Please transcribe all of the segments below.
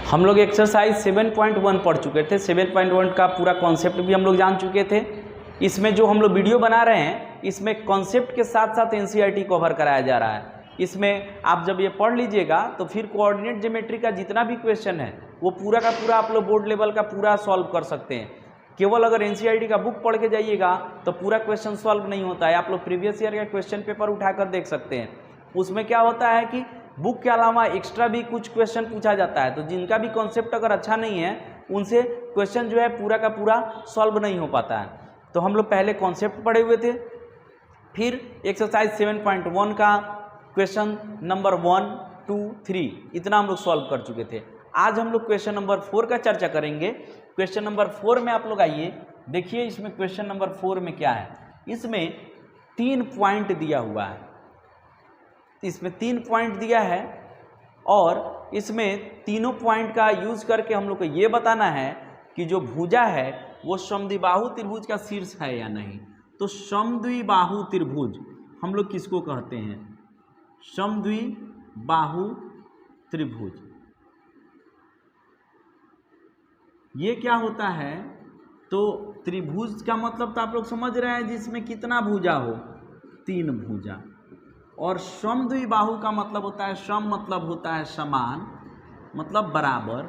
हम लोग एक्सरसाइज 7.1 पढ़ चुके थे। 7.1 का पूरा कॉन्सेप्ट भी हम लोग जान चुके थे। इसमें जो हम लोग वीडियो बना रहे हैं इसमें कॉन्सेप्ट के साथ साथ एनसीईआरटी कवर कराया जा रहा है। इसमें आप जब ये पढ़ लीजिएगा तो फिर कोऑर्डिनेट ज्योमेट्री का जितना भी क्वेश्चन है वो पूरा का पूरा आप लोग बोर्ड लेवल का पूरा सॉल्व कर सकते हैं। केवल अगर एनसीईआरटी का बुक पढ़ के जाइएगा तो पूरा क्वेश्चन सॉल्व नहीं होता है। आप लोग प्रीवियस ईयर का क्वेश्चन पेपर उठाकर देख सकते हैं। उसमें क्या होता है कि बुक के अलावा एक्स्ट्रा भी कुछ क्वेश्चन पूछा जाता है, तो जिनका भी कॉन्सेप्ट अगर अच्छा नहीं है उनसे क्वेश्चन जो है पूरा का पूरा सॉल्व नहीं हो पाता है। तो हम लोग पहले कॉन्सेप्ट पढ़े हुए थे, फिर एक्सरसाइज 7.1 का क्वेश्चन नंबर 1, 2, 3 इतना हम लोग सॉल्व कर चुके थे। आज हम लोग क्वेश्चन नंबर 4 का चर्चा करेंगे। क्वेश्चन नंबर 4 में आप लोग आइए देखिए, इसमें क्वेश्चन नंबर 4 में क्या है। इसमें 3 पॉइंट दिया हुआ है, इसमें 3 पॉइंट दिया है और इसमें तीनों पॉइंट का यूज करके हम लोग को ये बताना है कि जो भुजा है वो समद्विबाहु त्रिभुज का शीर्ष है या नहीं। तो समद्विबाहु त्रिभुज हम लोग किसको कहते हैं? समद्विबाहु त्रिभुज। ये क्या होता है? तो त्रिभुज का मतलब तो आप लोग समझ रहे हैं जिसमें कितना भुजा हो, 3 भुजा। और समद्विबाहु का मतलब होता है, सम मतलब होता है समान, मतलब बराबर,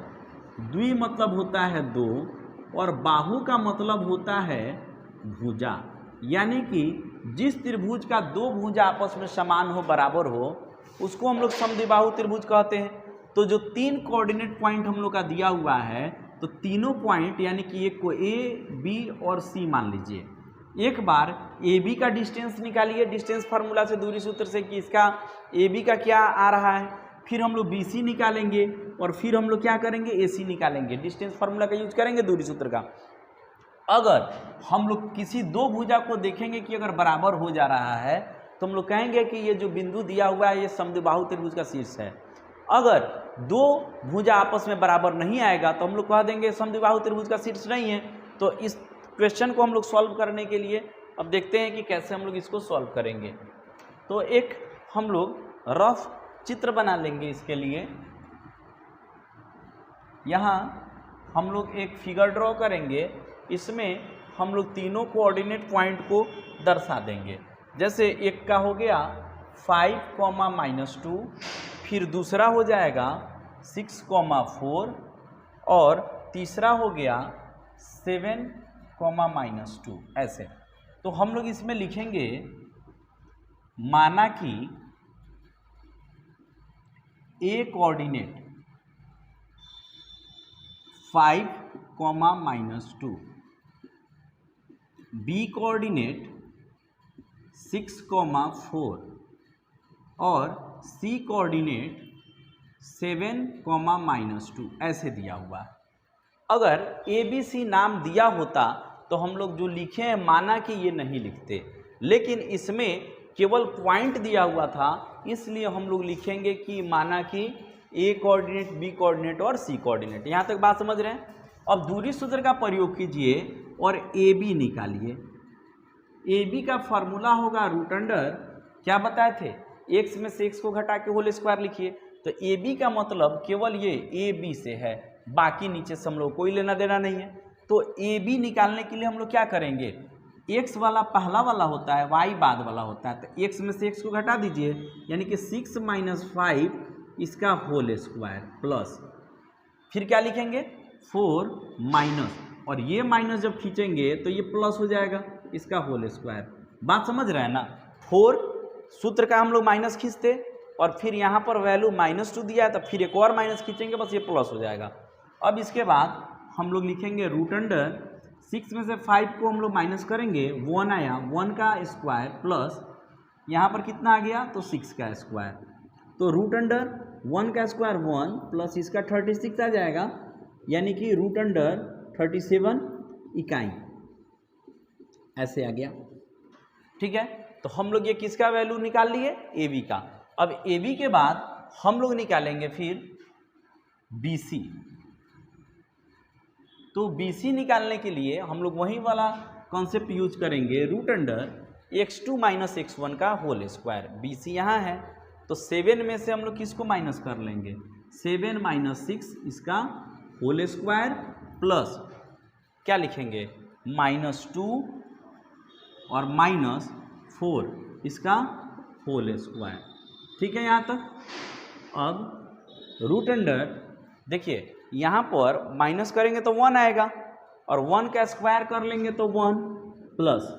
द्वि मतलब होता है 2 और बाहु का मतलब होता है भुजा। यानी कि जिस त्रिभुज का 2 भुजा आपस में समान हो, बराबर हो, उसको हम लोग समद्विबाहु त्रिभुज कहते हैं। तो जो 3 कोऑर्डिनेट पॉइंट हम लोग का दिया हुआ है, तो तीनों पॉइंट यानी कि एक को ए, बी और सी मान लीजिए। एक बार ए बी का डिस्टेंस निकालिए डिस्टेंस फार्मूला से, दूरी सूत्र से, कि इसका ए बी का क्या आ रहा है। फिर हम लोग बी सी निकालेंगे और फिर हम लोग क्या करेंगे, ए सी निकालेंगे। डिस्टेंस फार्मूला का यूज करेंगे दूरी सूत्र का। अगर हम लोग किसी 2 भुजा को देखेंगे कि अगर बराबर हो जा रहा है तो हम लोग कहेंगे कि ये जो बिंदु दिया हुआ है ये समद्विबाहु त्रिभुज का शीर्ष है। अगर 2 भुजा आपस में बराबर नहीं आएगा तो हम लोग कह देंगे समद्विबाहु त्रिभुज का शीर्ष नहीं है। तो इस क्वेश्चन को हम लोग सॉल्व करने के लिए अब देखते हैं कि कैसे हम लोग इसको सॉल्व करेंगे। तो एक हम लोग रफ चित्र बना लेंगे इसके लिए। यहाँ हम लोग एक फिगर ड्रॉ करेंगे, इसमें हम लोग तीनों कोऑर्डिनेट पॉइंट को दर्शा देंगे। जैसे एक का हो गया 5, -2, फिर दूसरा हो जाएगा 6, 4 और तीसरा हो गया 7, -2 ऐसे। तो हम लोग इसमें लिखेंगे माना कि ए कोऑर्डिनेट 5, -2, बी कोऑर्डिनेट 6, 4 और सी कोऑर्डिनेट 7, -2 ऐसे दिया हुआ है। अगर ए बी सी नाम दिया होता तो हम लोग जो लिखे हैं माना कि ये नहीं लिखते, लेकिन इसमें केवल पॉइंट दिया हुआ था इसलिए हम लोग लिखेंगे कि माना कि ए कोऑर्डिनेट, बी कोऑर्डिनेट और सी कोऑर्डिनेट। यहाँ तक बात समझ रहे हैं? अब दूरी सूत्र का प्रयोग कीजिए और ए बी निकालिए। ए बी का फॉर्मूला होगा रूट अंडर, क्या बताए थे, एक्स में से एक्स को घटा के होल स्क्वायर लिखिए। तो ए बी का मतलब केवल ये ए बी से है, बाकी नीचे से हम लोग कोई लेना देना नहीं है। तो ए बी निकालने के लिए हम लोग क्या करेंगे, एक्स वाला पहला वाला होता है, वाई बाद वाला होता है। तो एक्स में से एक्स को घटा दीजिए, यानी कि 6 - 5 इसका होल स्क्वायर प्लस, फिर क्या लिखेंगे 4 माइनस, और ये माइनस जब खींचेंगे तो ये प्लस हो जाएगा इसका होल स्क्वायर। बात समझ रहे हैं ना? 4 सूत्र का हम लोग माइनस खींचते और फिर यहाँ पर वैल्यू -2 दिया है तो फिर एक और माइनस खींचेंगे, बस ये प्लस हो जाएगा। अब इसके बाद हम लोग लिखेंगे रूट अंडर 6 में से 5 को हम लोग माइनस करेंगे, 1 आया, 1 का स्क्वायर प्लस यहाँ पर कितना आ गया, तो 6 का स्क्वायर। तो रूट अंडर 1 का स्क्वायर 1 प्लस इसका 36 आ जाएगा, यानी कि रूट अंडर 37 इकाई ऐसे आ गया। ठीक है, तो हम लोग ये किसका वैल्यू निकाल लिए, ए बी का। अब ए बी के बाद हम लोग निकालेंगे फिर बी सी। तो बी सी निकालने के लिए हम लोग वही वाला कॉन्सेप्ट यूज करेंगे, रूट अंडर x2 - x1 का होल स्क्वायर। बी सी यहाँ है तो 7 में से हम लोग किसको माइनस कर लेंगे, 7 माइनस 6 इसका होल स्क्वायर प्लस क्या लिखेंगे -2 और -4 इसका होल स्क्वायर। ठीक है यहाँ तक। अब रूट अंडर देखिए यहाँ पर माइनस करेंगे तो 1 आएगा और 1 का स्क्वायर कर लेंगे तो 1 प्लस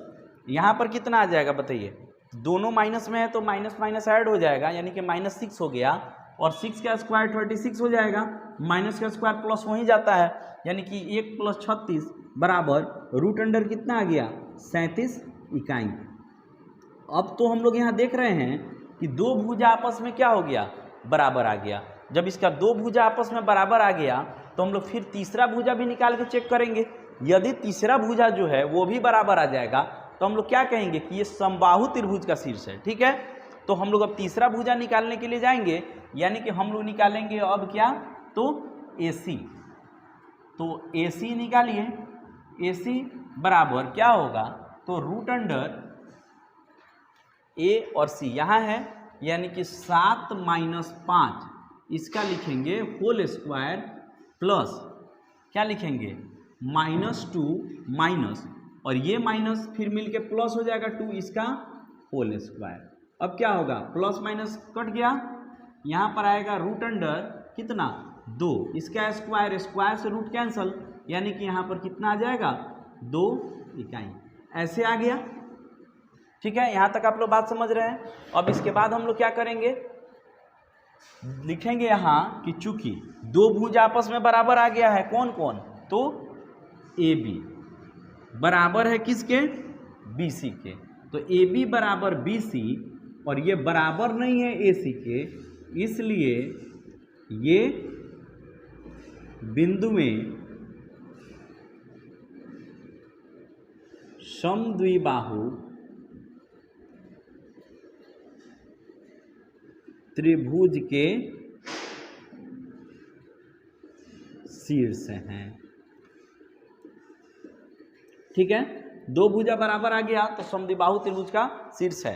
यहाँ पर कितना आ जाएगा बताइए, दोनों माइनस में है तो माइनस माइनस ऐड हो जाएगा यानी कि -6 हो गया और 6 का स्क्वायर 36 हो जाएगा, माइनस का स्क्वायर प्लस वहीं जाता है यानी कि 1 + 36 बराबर रूट अंडर कितना आ गया 37 इकाई। अब तो हम लोग यहाँ देख रहे हैं कि दो भुजा आपस में क्या हो गया बराबर आ गया। जब इसका दो भुजा आपस में बराबर आ गया तो हम लोग फिर तीसरा भुजा भी निकाल के चेक करेंगे। यदि तीसरा भुजा जो है वो भी बराबर आ जाएगा तो हम लोग क्या कहेंगे कि ये समबाहु त्रिभुज का शीर्ष है। ठीक है, तो हम लोग अब तीसरा भुजा निकालने के लिए जाएंगे यानी कि हम लोग निकालेंगे अब क्या तो AC। तो AC निकालिए, AC बराबर क्या होगा तो रूट अंडर A और C यहाँ है यानी कि 7 माइनस 5 इसका लिखेंगे होल स्क्वायर प्लस क्या लिखेंगे -2 माइनस और ये माइनस फिर मिलके प्लस हो जाएगा 2 इसका होल स्क्वायर। अब क्या होगा प्लस माइनस कट गया, यहाँ पर आएगा रूट अंडर कितना 2 इसका स्क्वायर, स्क्वायर से रूट कैंसल यानी कि यहाँ पर कितना आ जाएगा 2 इकाई। ऐसे आ गया। ठीक है, यहाँ तक आप लोग बात समझ रहे हैं। अब इसके बाद हम लोग क्या करेंगे लिखेंगे यहाँ कि चूंकि दो भुजा आपस में बराबर आ गया है, कौन कौन तो AB बराबर है किसके BC के, तो AB बराबर BC और ये बराबर नहीं है AC के, इसलिए ये बिंदु में समद्विबाहु त्रिभुज के शीर्ष हैं। ठीक है, दो भुजा बराबर आ गया तो समद्विबाहु त्रिभुज का शीर्ष है।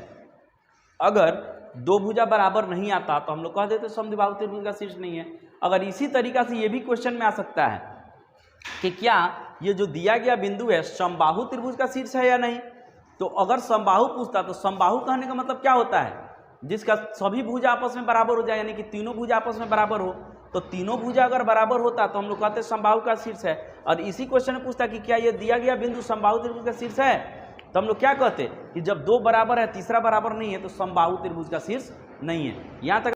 अगर दो भुजा बराबर नहीं आता तो हम लोग कह देते समद्विबाहु त्रिभुज का शीर्ष नहीं है। अगर इसी तरीका से ये भी क्वेश्चन में आ सकता है कि क्या ये जो दिया गया बिंदु है समबाहु त्रिभुज का शीर्ष है या नहीं, तो अगर समबाहु पूछता तो समबाहु कहने का मतलब क्या होता है जिसका सभी भुजा आपस में बराबर हो जाए यानी कि तीनों भुजा आपस में बराबर हो। तो तीनों भुजा अगर बराबर होता तो हम लोग कहते समबाहु का शीर्ष है। और इसी क्वेश्चन में पूछता कि क्या ये दिया गया बिंदु समबाहु त्रिभुज का शीर्ष है, तो हम लोग क्या कहते कि जब दो बराबर है तीसरा बराबर नहीं है तो समबाहु त्रिभुज का शीर्ष नहीं है। यहाँ तक